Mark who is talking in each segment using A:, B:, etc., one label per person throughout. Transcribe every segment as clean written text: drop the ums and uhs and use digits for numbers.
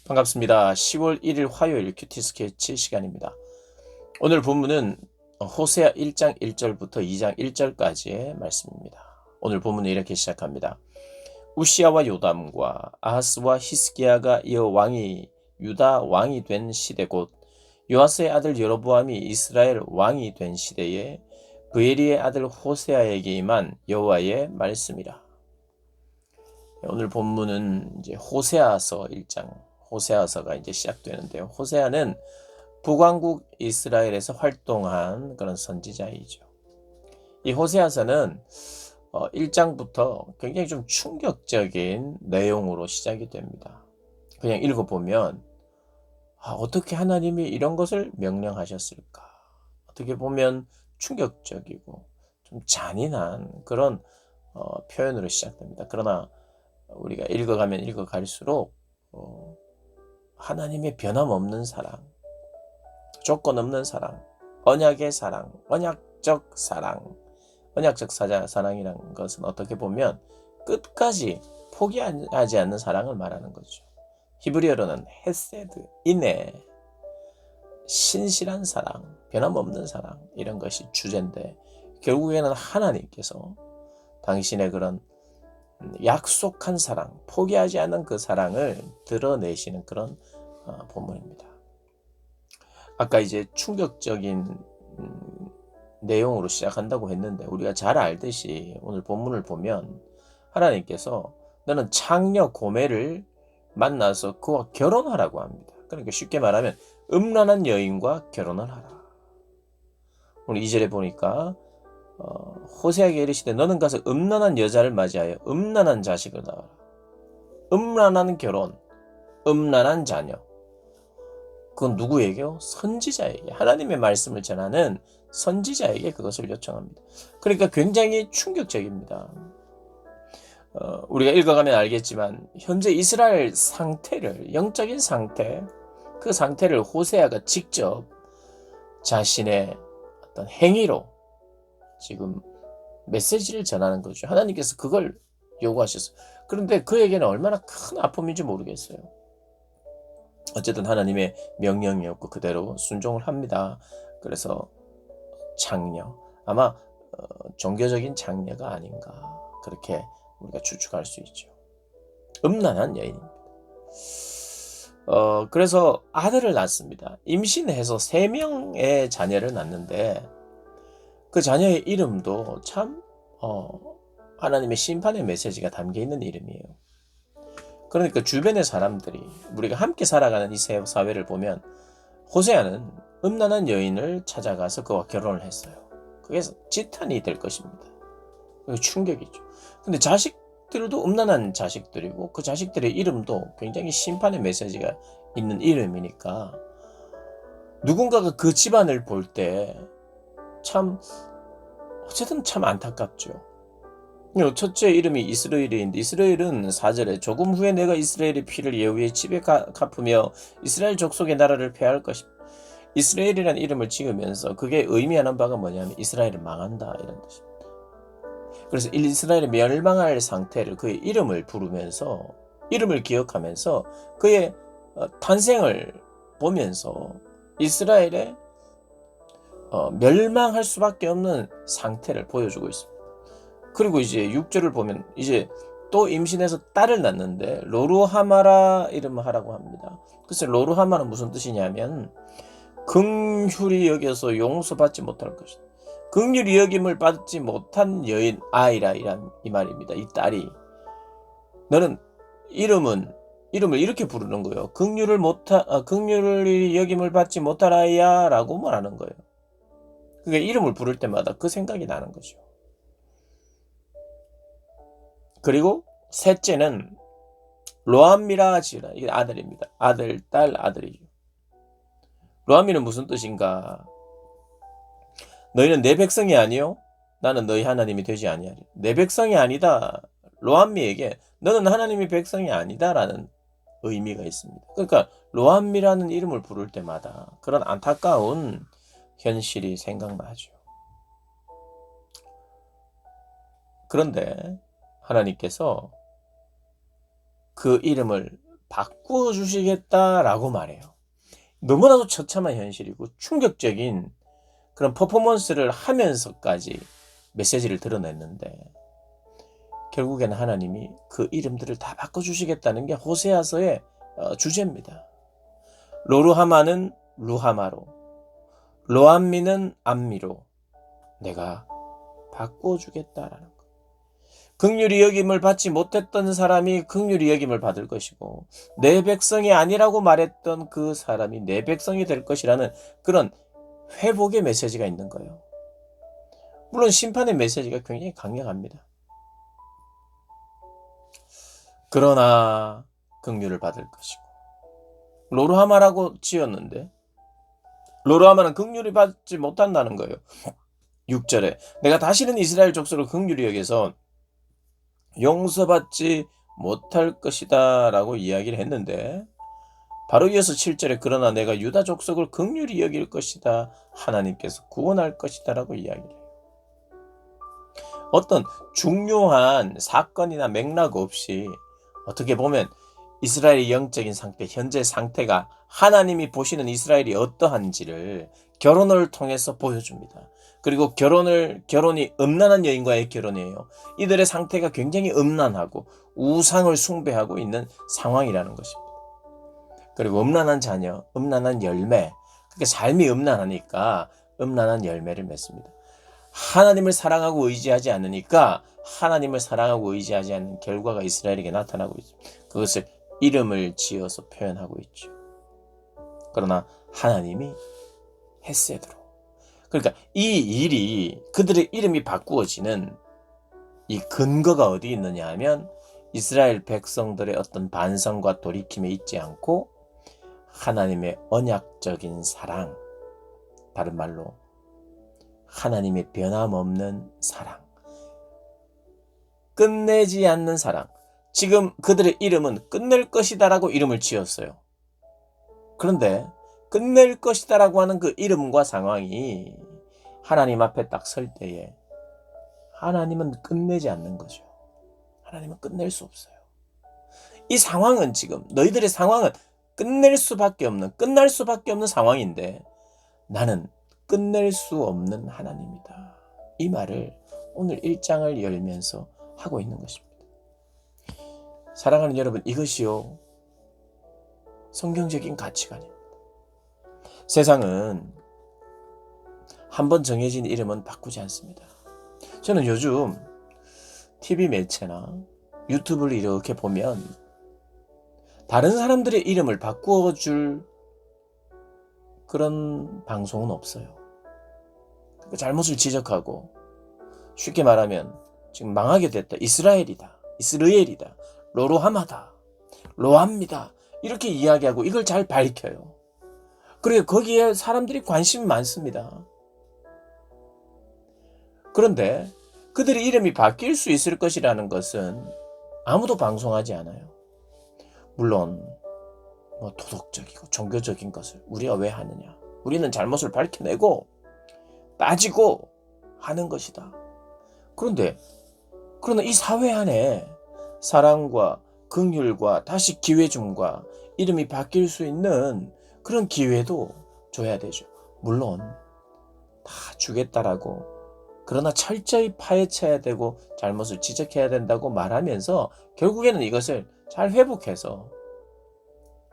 A: 반갑습니다. 10월 1일 화요일 큐티 스케치 시간입니다. 오늘 본문은 호세아 1장 1절부터 2장 1절까지의 말씀입니다. 오늘 본문은 이렇게 시작합니다. 우시아와 요담과 아하스와 히스기야가 이어 유다 왕이 된 시대 곧 요아스의 아들 여로보암이 이스라엘 왕이 된 시대에 브에리의 아들 호세아에게 임한 여호와의 말씀이라. 오늘 본문은 이제 호세아서 1장 호세아서가 이제 시작되는데요. 호세아는 북왕국 이스라엘에서 활동한 그런 선지자이죠. 이 호세아서는 1장부터 굉장히 좀 충격적인 내용으로 시작이 됩니다. 그냥 읽어보면 어떻게 하나님이 이런 것을 명령하셨을까? 어떻게 보면 충격적이고 좀 잔인한 그런 표현으로 시작됩니다. 그러나 우리가 읽어가면 읽어갈수록 하나님의 변함없는 사랑, 조건 없는 사랑, 언약의 사랑, 언약적 사랑, 언약적 사랑이라는 것은 어떻게 보면 끝까지 포기하지 않는 사랑을 말하는 거죠. 히브리어로는 헤세드, 인애, 신실한 사랑, 변함없는 사랑 이런 것이 주제인데 결국에는 하나님께서 당신의 그런 약속한 사랑, 포기하지 않는 그 사랑을 드러내시는 그런 본문입니다. 아까 이제 충격적인 내용으로 시작한다고 했는데 우리가 잘 알듯이 오늘 본문을 보면 하나님께서 너는 창녀 고멜을 만나서 그와 결혼하라고 합니다. 그러니까 쉽게 말하면 음란한 여인과 결혼을 하라. 오늘 2절에 보니까 호세아에게 이르시되 너는 가서 음란한 여자를 맞이하여 음란한 자식을 낳아라. 음란한 결혼, 음란한 자녀. 그건 누구에게요? 선지자에게. 하나님의 말씀을 전하는 선지자에게 그것을 요청합니다. 그러니까 굉장히 충격적입니다. 우리가 읽어가면 알겠지만 현재 이스라엘 상태를, 영적인 상태, 그 상태를 호세아가 직접 자신의 어떤 행위로 지금 메시지를 전하는 거죠. 하나님께서 그걸 요구하셨어요. 그런데 그에게는 얼마나 큰 아픔인지 모르겠어요. 어쨌든 하나님의 명령이었고 그대로 순종을 합니다. 그래서 장녀, 아마 종교적인 장녀가 아닌가 그렇게 우리가 추측할 수 있죠. 음란한 여인입니다. 그래서 아들을 낳습니다. 임신해서 3명의 자녀를 낳는데 그 자녀의 이름도 참 하나님의 심판의 메시지가 담겨있는 이름이에요. 그러니까 주변의 사람들이 우리가 함께 살아가는 이 사회를 보면 호세아는 음란한 여인을 찾아가서 그와 결혼을 했어요. 그게 지탄이 될 것입니다. 그게 충격이죠. 근데 자식들도 음란한 자식들이고 그 자식들의 이름도 굉장히 심판의 메시지가 있는 이름이니까 누군가가 그 집안을 볼 때 참 어쨌든 참 안타깝죠. 첫째 이름이 이스라엘인데 이스라엘은 4절에 조금 후에 내가 이스라엘의 피를 예후의 집에 갚으며 이스라엘 족속의 나라를 폐할 것이다. 이스라엘이라는 이름을 지으면서 그게 의미하는 바가 뭐냐면 이스라엘은 망한다 이런 뜻입니다. 그래서 이스라엘이 멸망할 상태를 그의 이름을 부르면서 이름을 기억하면서 그의 탄생을 보면서 이스라엘의 멸망할 수밖에 없는 상태를 보여주고 있습니다. 그리고 이제 6절을 보면 이제 또 임신해서 딸을 낳는데 로루하마라 이름을 하라고 합니다. 그래서 로루하마는 무슨 뜻이냐면 긍휼히 여겨서 용서받지 못할 것이다. 긍휼히 여김을 받지 못한 여인 아이라 이 말입니다. 이 딸이 너는 이름을 이렇게 부르는 거예요. 긍휼히 여김을 받지 못할 아이야라고 말하는 거예요. 그러니까 이름을 부를 때마다 그 생각이 나는 거죠. 그리고 셋째는 로암미라 지으라. 이게 아들입니다. 아들, 딸, 아들이죠. 로암미는 무슨 뜻인가? 너희는 내 백성이 아니요? 나는 너희 하나님이 되지 아니하리. 내 백성이 아니다. 로암미에게 너는 하나님의 백성이 아니다라는 의미가 있습니다. 그러니까 로암미라는 이름을 부를 때마다 그런 안타까운 현실이 생각나죠. 그런데 하나님께서 그 이름을 바꾸어 주시겠다라고 말해요. 너무나도 처참한 현실이고 충격적인 그런 퍼포먼스를 하면서까지 메시지를 드러냈는데 결국에는 하나님이 그 이름들을 다 바꿔주시겠다는 게 호세아서의 주제입니다. 로루하마는 루하마로, 로암미는 암미로 내가 바꿔주겠다라는 거. 긍휼히 여김을 받지 못했던 사람이 긍휼히 여김을 받을 것이고 내 백성이 아니라고 말했던 그 사람이 내 백성이 될 것이라는 그런 회복의 메시지가 있는 거예요. 물론 심판의 메시지가 굉장히 강력합니다. 그러나 긍휼을 받을 것이고 로루하마라고 지었는데 로루하마는 긍휼히 받지 못한다는 거예요. 6절에 내가 다시는 이스라엘 족속을 긍휼히 여겨서 용서받지 못할 것이다 라고 이야기를 했는데 바로 이어서 7절에 그러나 내가 유다 족속을 긍휼히 여길 것이다. 하나님께서 구원할 것이다 라고 이야기를 해요. 어떤 중요한 사건이나 맥락 없이 어떻게 보면 이스라엘의 영적인 상태, 현재 상태가 하나님이 보시는 이스라엘이 어떠한지를 결혼을 통해서 보여줍니다. 그리고 결혼이 음란한 여인과의 결혼이에요. 이들의 상태가 굉장히 음란하고 우상을 숭배하고 있는 상황이라는 것입니다. 그리고 음란한 자녀, 음란한 열매, 그러니까 삶이 음란하니까 음란한 열매를 맺습니다. 하나님을 사랑하고 의지하지 않으니까 하나님을 사랑하고 의지하지 않는 결과가 이스라엘에게 나타나고 있습니다. 그것을 이름을 지어서 표현하고 있죠. 그러나 하나님이 헤세드로, 그러니까 이 일이 그들의 이름이 바꾸어지는 이 근거가 어디 있느냐 하면 이스라엘 백성들의 어떤 반성과 돌이킴에 있지 않고 하나님의 언약적인 사랑, 다른 말로 하나님의 변함없는 사랑, 끝내지 않는 사랑. 지금 그들의 이름은 끝낼 것이다 라고 이름을 지었어요. 그런데 끝낼 것이다 라고 하는 그 이름과 상황이 하나님 앞에 딱 설 때에 하나님은 끝내지 않는 거죠. 하나님은 끝낼 수 없어요. 이 상황은 지금 너희들의 상황은 끝낼 수밖에 없는, 끝날 수밖에 없는 상황인데 나는 끝낼 수 없는 하나님이다. 이 말을 오늘 1장을 열면서 하고 있는 것입니다. 사랑하는 여러분, 이것이요 성경적인 가치관입니다. 세상은 한번 정해진 이름은 바꾸지 않습니다. 저는 요즘 TV 매체나 유튜브를 이렇게 보면 다른 사람들의 이름을 바꾸어줄 그런 방송은 없어요. 잘못을 지적하고 쉽게 말하면 지금 망하게 됐다. 이스라엘이다. 로로하마다. 로합니다. 이렇게 이야기하고 이걸 잘 밝혀요. 그리고 거기에 사람들이 관심이 많습니다. 그런데 그들의 이름이 바뀔 수 있을 것이라는 것은 아무도 방송하지 않아요. 물론 도덕적이고 종교적인 것을 우리가 왜 하느냐. 우리는 잘못을 밝혀내고 따지고 하는 것이다. 그러나 이 사회 안에 사랑과 긍휼과 다시 기회 줌과 이름이 바뀔 수 있는 그런 기회도 줘야 되죠. 물론 다 주겠다라고, 그러나 철저히 파헤쳐야 되고 잘못을 지적해야 된다고 말하면서 결국에는 이것을 잘 회복해서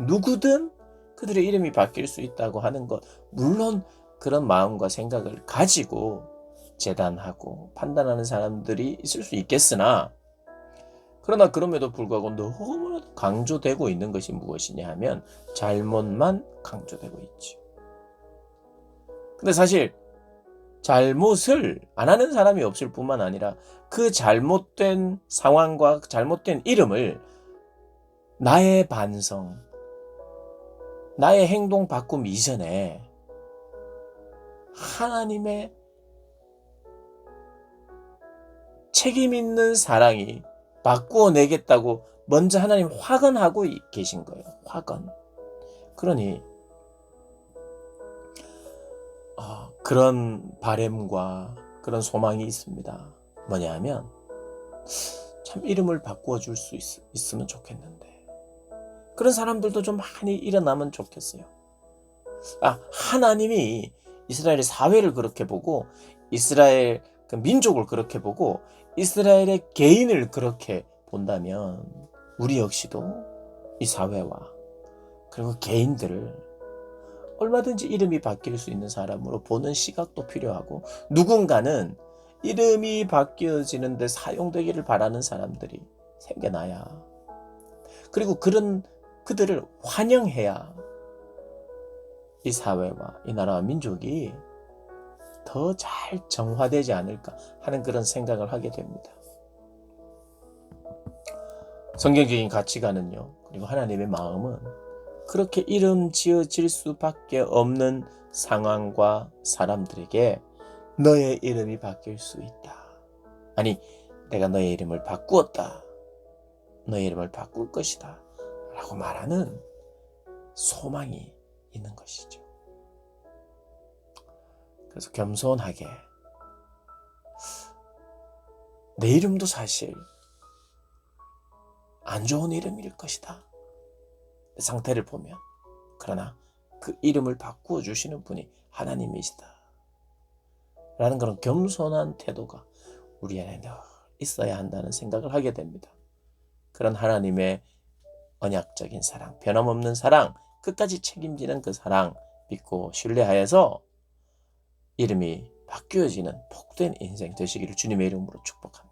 A: 누구든 그들의 이름이 바뀔 수 있다고 하는 것, 물론 그런 마음과 생각을 가지고 재단하고 판단하는 사람들이 있을 수 있겠으나, 그러나 그럼에도 불구하고 너무나도 강조되고 있는 것이 무엇이냐 하면 잘못만 강조되고 있죠. 근데 사실 잘못을 안 하는 사람이 없을 뿐만 아니라 그 잘못된 상황과 잘못된 이름을 나의 반성, 나의 행동 바꿈 이전에 하나님의 책임 있는 사랑이 바꾸어내겠다고 먼저 하나님 확언하고 계신 거예요. 확언. 그러니 그런 바램과 그런 소망이 있습니다. 뭐냐 하면 참 이름을 바꾸어 줄 수 있으면 좋겠는데, 그런 사람들도 좀 많이 일어나면 좋겠어요. 하나님이 이스라엘의 사회를 그렇게 보고 이스라엘 그 민족을 그렇게 보고 이스라엘의 개인을 그렇게 본다면 우리 역시도 이 사회와 그리고 개인들을 얼마든지 이름이 바뀔 수 있는 사람으로 보는 시각도 필요하고, 누군가는 이름이 바뀌어지는데 사용되기를 바라는 사람들이 생겨나야, 그리고 그들을 환영해야 이 사회와 이 나라와 민족이 더 잘 정화되지 않을까 하는 그런 생각을 하게 됩니다. 성경적인 가치관은요, 그리고 하나님의 마음은 그렇게 이름 지어질 수밖에 없는 상황과 사람들에게 너의 이름이 바뀔 수 있다. 아니, 내가 너의 이름을 바꾸었다. 너의 이름을 바꿀 것이다. 라고 말하는 소망이 있는 것이죠. 그래서 겸손하게 내 이름도 사실 안 좋은 이름일 것이다. 내 상태를 보면. 그러나 그 이름을 바꾸어 주시는 분이 하나님이시다. 라는 그런 겸손한 태도가 우리 안에 늘 있어야 한다는 생각을 하게 됩니다. 그런 하나님의 언약적인 사랑, 변함없는 사랑, 끝까지 책임지는 그 사랑 믿고 신뢰하여서 이름이 바뀌어지는 복된 인생 되시기를 주님의 이름으로 축복합니다.